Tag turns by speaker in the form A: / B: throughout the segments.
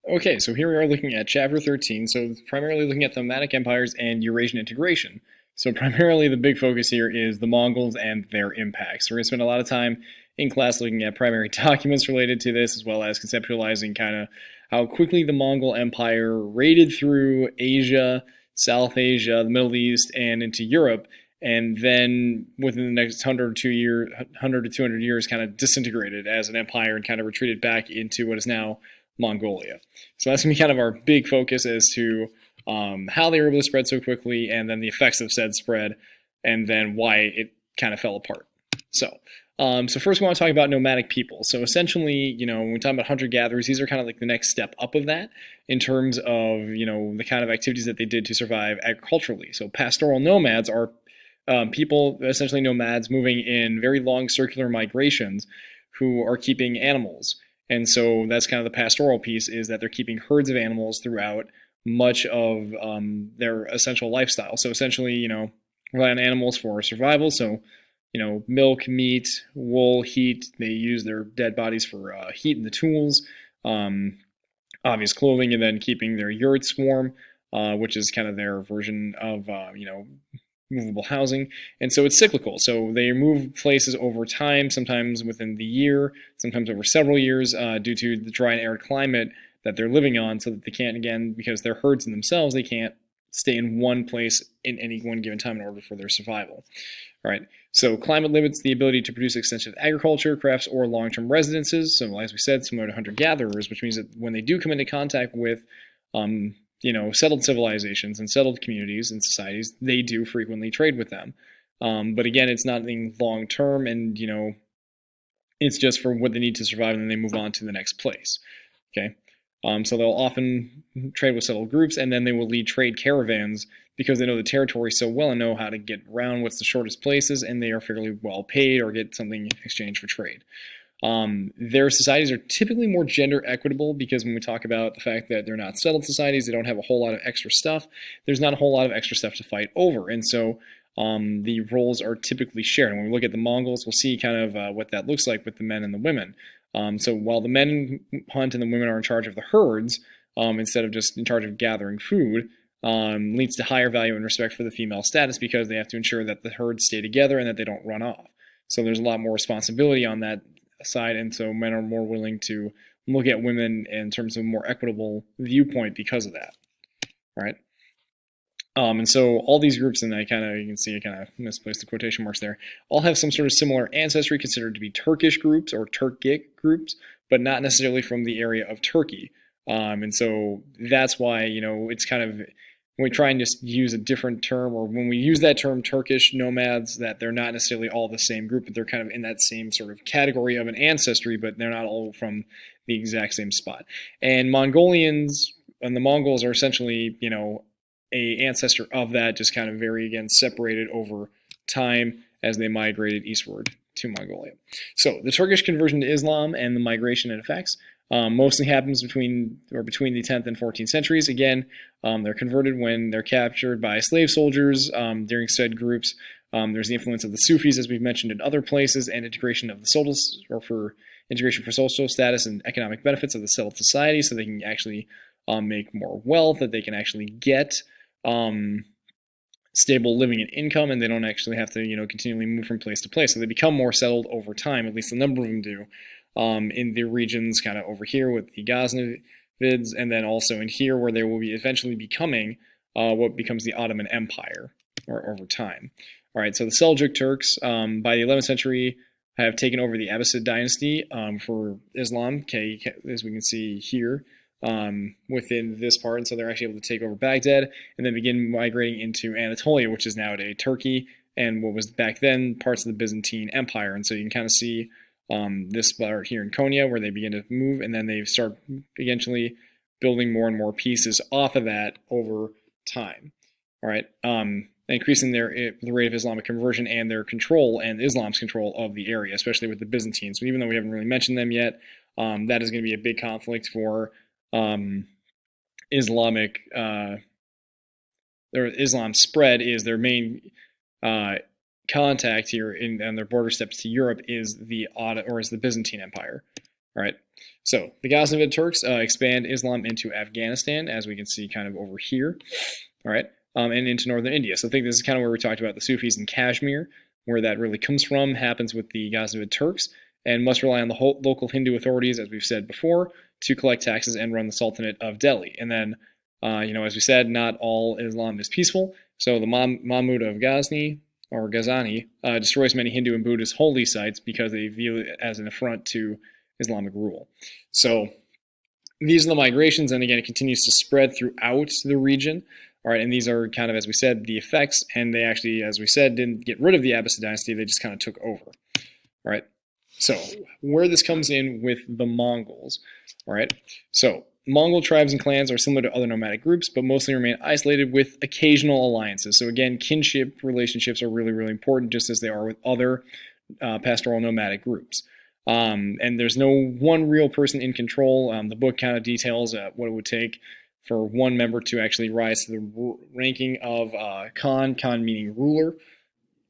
A: Okay, so here we are looking at chapter 13. So primarily looking at the nomadic empires and Eurasian integration. So primarily the big focus here is the Mongols and their impacts. We're going to spend a lot of time in class looking at primary documents related to this, as well as conceptualizing kind of how quickly the Mongol Empire raided through Asia, South Asia, the Middle East, and into Europe, and then within the next 100 to 200 years, kind of disintegrated as an empire and kind of retreated back into what is now Mongolia. So that's going to be kind of our big focus as to how they were able to spread so quickly, and then the effects of said spread, and then why it kind of fell apart. So first we want to talk about nomadic people. So essentially, when we talk about hunter-gatherers, these are kind of like the next step up of that in terms of, the kind of activities that they did to survive agriculturally. So pastoral nomads are people, essentially nomads, moving in very long circular migrations who are keeping animals. And so that's kind of the pastoral piece, is that they're keeping herds of animals throughout much of their essential lifestyle. So essentially, rely on animals for survival. So, milk, meat, wool, heat. They use their dead bodies for heat in the tools, obvious clothing, and then keeping their yurts warm, which is kind of their version of, movable housing. And so it's cyclical. So they move places over time, sometimes within the year, sometimes over several years, due to the dry and arid climate that they're living on, so that they can't, again, because they're herds in themselves, they can't stay in one place in any one given time in order for their survival. All right. So climate limits the ability to produce extensive agriculture, crafts, or long-term residences. So as we said, similar to hunter-gatherers, which means that when they do come into contact with settled civilizations and settled communities and societies, they do frequently trade with them. But again, it's not anything long term, and it's just for what they need to survive, and then they move on to the next place. Okay, so they'll often trade with settled groups, and then they will lead trade caravans because they know the territory so well and know how to get around what's the shortest places, and they are fairly well paid or get something in exchange for trade. Their societies are typically more gender equitable because when we talk about the fact that they're not settled societies, they don't have a whole lot of extra stuff. There's not a whole lot of extra stuff to fight over. And so the roles are typically shared. And when we look at the Mongols, we'll see kind of what that looks like with the men and the women. So while the men hunt and the women are in charge of the herds, instead of just in charge of gathering food, leads to higher value and respect for the female status because they have to ensure that the herds stay together and that they don't run off. So there's a lot more responsibility on that side, and so men are more willing to look at women in terms of a more equitable viewpoint because of that. All right. And so all these groups, and you can see I kind of misplaced the quotation marks there, all have some sort of similar ancestry, considered to be Turkish groups or Turkic groups, but not necessarily from the area of Turkey. And so that's why, it's kind of, when we try and just use a different term, or when we use that term Turkish nomads, that they're not necessarily all the same group, but they're kind of in that same sort of category of an ancestry, but they're not all from the exact same spot. And Mongolians and the Mongols are essentially, a ancestor of that, just kind of very, again, separated over time as they migrated eastward to Mongolia. So the Turkish conversion to Islam and the migration and effects mostly happens between the 10th and 14th centuries. Again, they're converted when they're captured by slave soldiers during said groups. There's the influence of the Sufis, as we've mentioned in other places, and integration of the integration for social status and economic benefits of the settled society, so they can actually make more wealth, that they can actually get stable living and income, and they don't actually have to continually move from place to place. So they become more settled over time. At least a number of them do. In the regions kind of over here with the Ghaznavids, and then also in here where they will be eventually becoming what becomes the Ottoman Empire or over time. All right, so the Seljuk Turks by the 11th century have taken over the Abbasid dynasty for Islam, okay, as we can see here within this part. And so they're actually able to take over Baghdad and then begin migrating into Anatolia, which is nowadays Turkey, and what was back then parts of the Byzantine Empire. And so you can kind of see this part here in Konya where they begin to move, and then they start eventually building more and more pieces off of that over time. All right, increasing the rate of Islamic conversion and their control and Islam's control of the area, especially with the Byzantines. So even though we haven't really mentioned them yet, that is going to be a big conflict for Islamic Islam spread. Is their main contact here and their border steps to Europe is the Byzantine Empire. All right. So the Ghaznavid Turks expand Islam into Afghanistan, as we can see kind of over here, all right, and into northern India. So I think this is kind of where we talked about the Sufis in Kashmir, where that really comes from, happens with the Ghaznavid Turks, and must rely on the local Hindu authorities, as we've said before, to collect taxes and run the Sultanate of Delhi. And then, as we said, not all Islam is peaceful. So the Mahmud of Ghazni, or Ghazni, destroys many Hindu and Buddhist holy sites because they view it as an affront to Islamic rule. So these are the migrations, and again, it continues to spread throughout the region. All right, and these are kind of, as we said, the effects, and they actually, as we said, didn't get rid of the Abbasid dynasty, they just kind of took over. All right, so where this comes in with the Mongols, all right, so Mongol tribes and clans are similar to other nomadic groups, but mostly remain isolated with occasional alliances. So again, kinship relationships are really, really important, just as they are with other pastoral nomadic groups. And there's no one real person in control. The book kind of details what it would take for one member to actually rise to the ranking of Khan, Khan meaning ruler.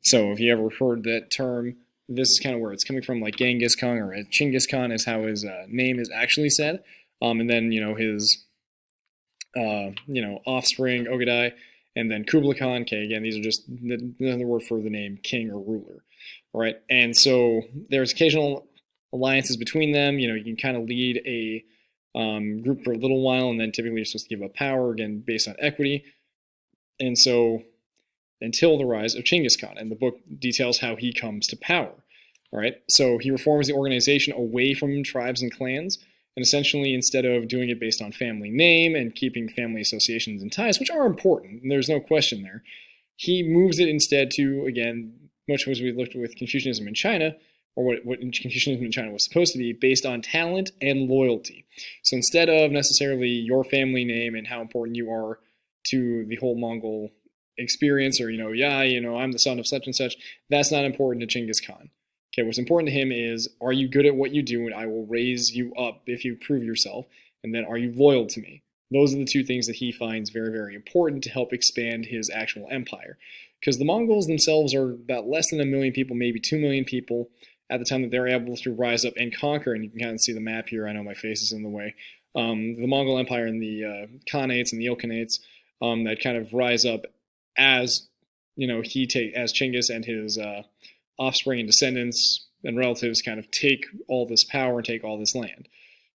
A: So if you ever heard that term, this is kind of where it's coming from, like Genghis Khan or Chinggis Khan is how his name is actually said. And then, his, offspring, Ogadai, and then Kublai Khan. Okay, again, these are just another word for the name king or ruler. All right, and so there's occasional alliances between them. You can kind of lead a group for a little while, and then typically you're supposed to give up power, again, based on equity. And so until the rise of Chinggis Khan, and the book details how he comes to power. All right, so he reforms the organization away from tribes and clans, and essentially, instead of doing it based on family name and keeping family associations and ties, which are important, and there's no question there, he moves it instead to, again, much as we looked with Confucianism in China, or what Confucianism in China was supposed to be, based on talent and loyalty. So instead of necessarily your family name and how important you are to the whole Mongol experience, or, I'm the son of such and such, that's not important to Chinggis Khan. Okay, what's important to him is, are you good at what you do, and I will raise you up if you prove yourself, and then are you loyal to me? Those are the two things that he finds very, very important to help expand his actual empire. Because the Mongols themselves are about less than 1 million people, maybe 2 million people, at the time that they're able to rise up and conquer, and you can kind of see the map here, I know my face is in the way, the Mongol Empire and the Khanates and the Ilkhanates that kind of rise up as, as Chinggis and his offspring and descendants and relatives kind of take all this power and take all this land.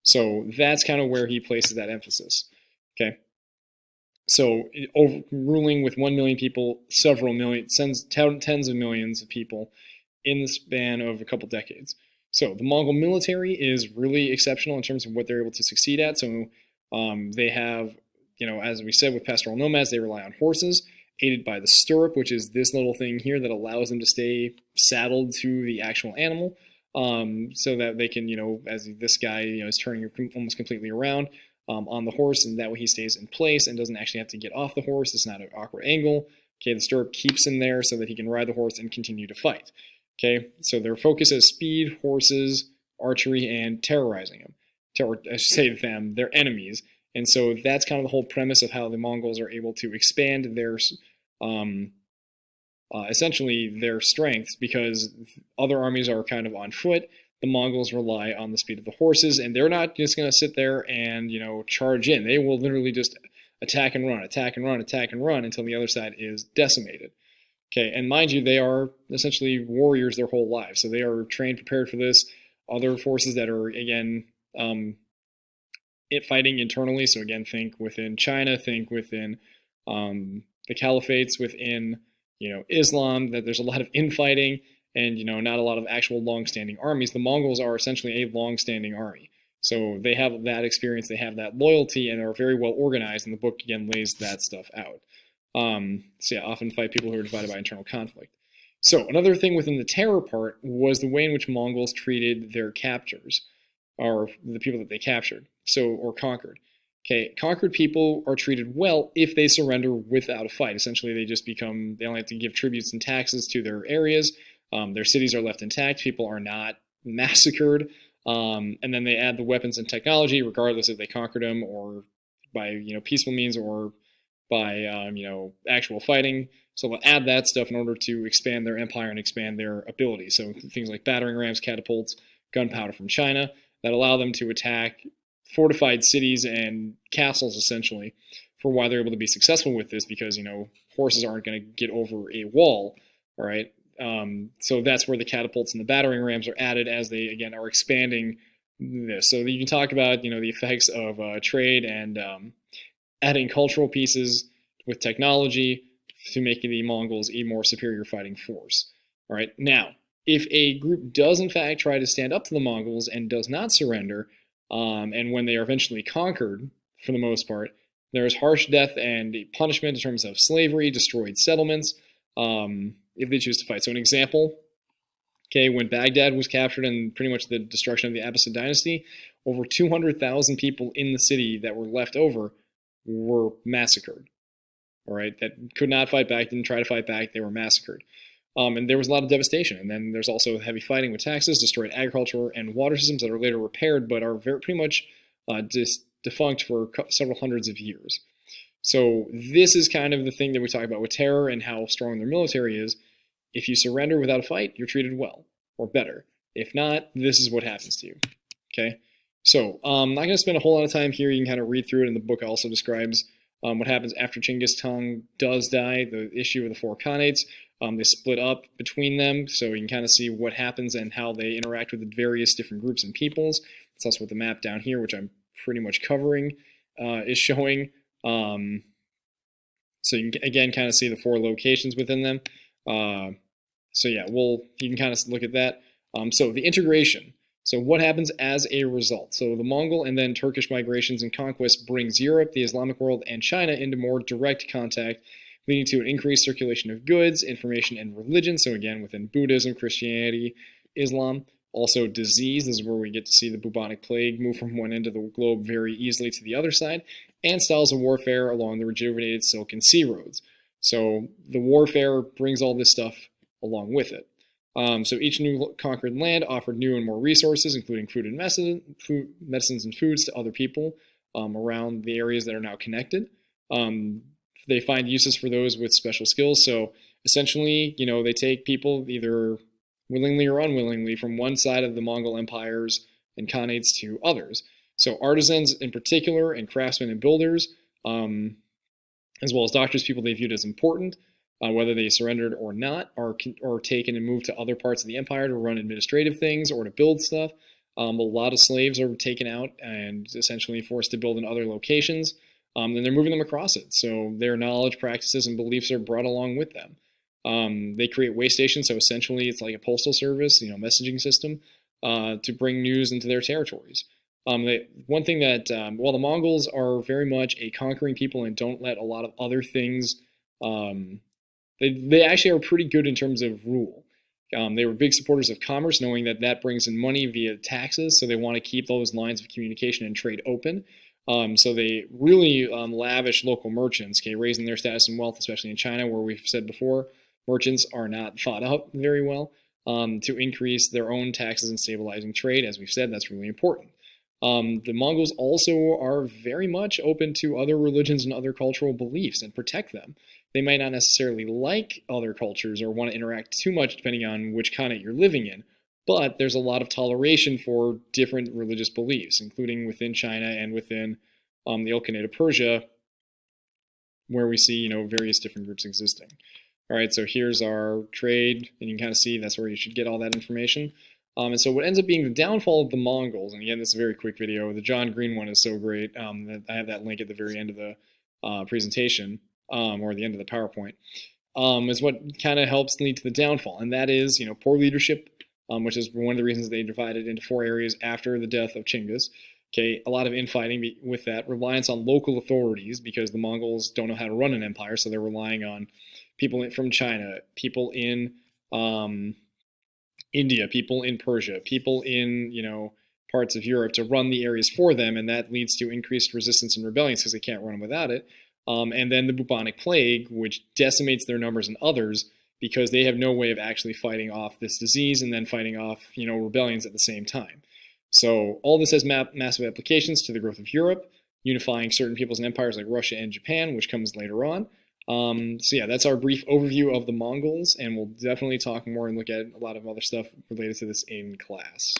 A: So that's kind of where he places that emphasis. Okay. So ruling with 1 million people, several million, tens of millions of people in the span of a couple decades. So the Mongol military is really exceptional in terms of what they're able to succeed at. So they have, as we said with pastoral nomads, they rely on horses, aided by the stirrup, which is this little thing here that allows them to stay saddled to the actual animal, so that they can, as this guy, is turning almost completely around on the horse, and that way he stays in place and doesn't actually have to get off the horse. It's not an awkward angle. Okay, the stirrup keeps him there so that he can ride the horse and continue to fight. Okay, so their focus is speed, horses, archery, and terrorizing them. I should say them, their enemies. And so that's kind of the whole premise of how the Mongols are able to expand their, essentially their strengths, because other armies are kind of on foot. The Mongols rely on the speed of the horses, and they're not just going to sit there and, charge in. They will literally just attack and run, attack and run, attack and run until the other side is decimated. Okay, and mind you, they are essentially warriors their whole lives, so they are trained, prepared for this. Other forces that are, again, fighting internally, so again, think within China, think within the caliphates, within, Islam, that there's a lot of infighting and, not a lot of actual long-standing armies. The Mongols are essentially a long-standing army. So they have that experience, they have that loyalty, and are very well organized, and the book, again, lays that stuff out. Often fight people who are divided by internal conflict. So another thing within the terror part was the way in which Mongols treated their captors, or the people that they captured, or conquered. Okay, conquered people are treated well if they surrender without a fight. Essentially, they only have to give tributes and taxes to their areas. Their cities are left intact. People are not massacred. And then they add the weapons and technology, regardless if they conquered them or by, peaceful means or by, actual fighting. So they'll add that stuff in order to expand their empire and expand their ability. So things like battering rams, catapults, gunpowder from China. that allow them to attack fortified cities and castles, essentially, for why they're able to be successful with this, because, horses aren't going to get over a wall, all right? So that's where the catapults and the battering rams are added as they, again, are expanding this. So you can talk about, the effects of trade and adding cultural pieces with technology to make the Mongols a more superior fighting force. All right, now, if a group does in fact try to stand up to the Mongols and does not surrender, and when they are eventually conquered, for the most part, there is harsh death and punishment in terms of slavery, destroyed settlements, if they choose to fight. So an example, okay, when Baghdad was captured and pretty much the destruction of the Abbasid dynasty, over 200,000 people in the city that were left over were massacred. All right, that could not fight back, didn't try to fight back, they were massacred. And there was a lot of devastation. And then there's also heavy fighting with taxes, destroyed agriculture and water systems that are later repaired, but are pretty much defunct for several hundreds of years. So this is kind of the thing that we talk about with terror and how strong their military is. If you surrender without a fight, you're treated well, or better. If not, this is what happens to you. Okay? So I'm not going to spend a whole lot of time here. You can kind of read through it, and the book also describes what happens after Genghis Khan does die, the issue of the four khanates. They split up between them, so you can kind of see what happens and how they interact with the various different groups and peoples. That's also what the map down here, which I'm pretty much covering, is showing. So you can, again, kind of see the four locations within them. So yeah, you can kind of look at that. So the integration. So what happens as a result? So the Mongol and then Turkish migrations and conquests brings Europe, the Islamic world, and China into more direct contact, leading to an increased circulation of goods, information, and religion. So again, within Buddhism, Christianity, Islam. Also disease. This is where we get to see the bubonic plague move from one end of the globe very easily to the other side. And styles of warfare along the rejuvenated Silk and Sea roads. So the warfare brings all this stuff along with it. So each new conquered land offered new and more resources, including food and medicines and foods to other people around the areas that are now connected. They find uses for those with special skills. So essentially, they take people either willingly or unwillingly from one side of the Mongol empires and khanates to others. So artisans in particular, and craftsmen and builders, as well as doctors, people they viewed as important, whether they surrendered or not, are taken and moved to other parts of the empire to run administrative things or to build stuff. A lot of slaves are taken out and essentially forced to build in other locations. And they're moving them across it. So their knowledge, practices, and beliefs are brought along with them. They create way stations, so essentially it's like a postal service, messaging system, to bring news into their territories. One thing that, while the Mongols are very much a conquering people and don't let a lot of other things, they actually are pretty good in terms of rule. They were big supporters of commerce, knowing that that brings in money via taxes, so they want to keep those lines of communication and trade open. So they really lavish local merchants, raising their status and wealth, especially in China, where we've said before, merchants are not thought out very well, to increase their own taxes and stabilizing trade. As we've said, that's really important. The Mongols also are very much open to other religions and other cultural beliefs and protect them. They might not necessarily like other cultures or want to interact too much depending on which khanate you're living in, but there's a lot of toleration for different religious beliefs, including within China and within the Ilkhanate of Persia, where we see various different groups existing. All right, so here's our trade, and you can kind of see that's where you should get all that information. And so what ends up being the downfall of the Mongols, and again, this is a very quick video. The John Green one is so great. That I have that link at the very end of the presentation, or the end of the PowerPoint, is what kind of helps lead to the downfall. And that is, poor leadership, which is one of the reasons they divided into 4 areas after the death of Chinggis. Okay, a lot of infighting with that, reliance on local authorities, because the Mongols don't know how to run an empire, so they're relying on people from China, people in India, people in Persia, people in parts of Europe to run the areas for them, and that leads to increased resistance and rebellions because they can't run them without it. And then the bubonic plague, which decimates their numbers and others because they have no way of actually fighting off this disease and then fighting off rebellions at the same time. So all this has massive applications to the growth of Europe, unifying certain peoples and empires like Russia and Japan, which comes later on. So yeah, that's our brief overview of the Mongols, and we'll definitely talk more and look at a lot of other stuff related to this in class.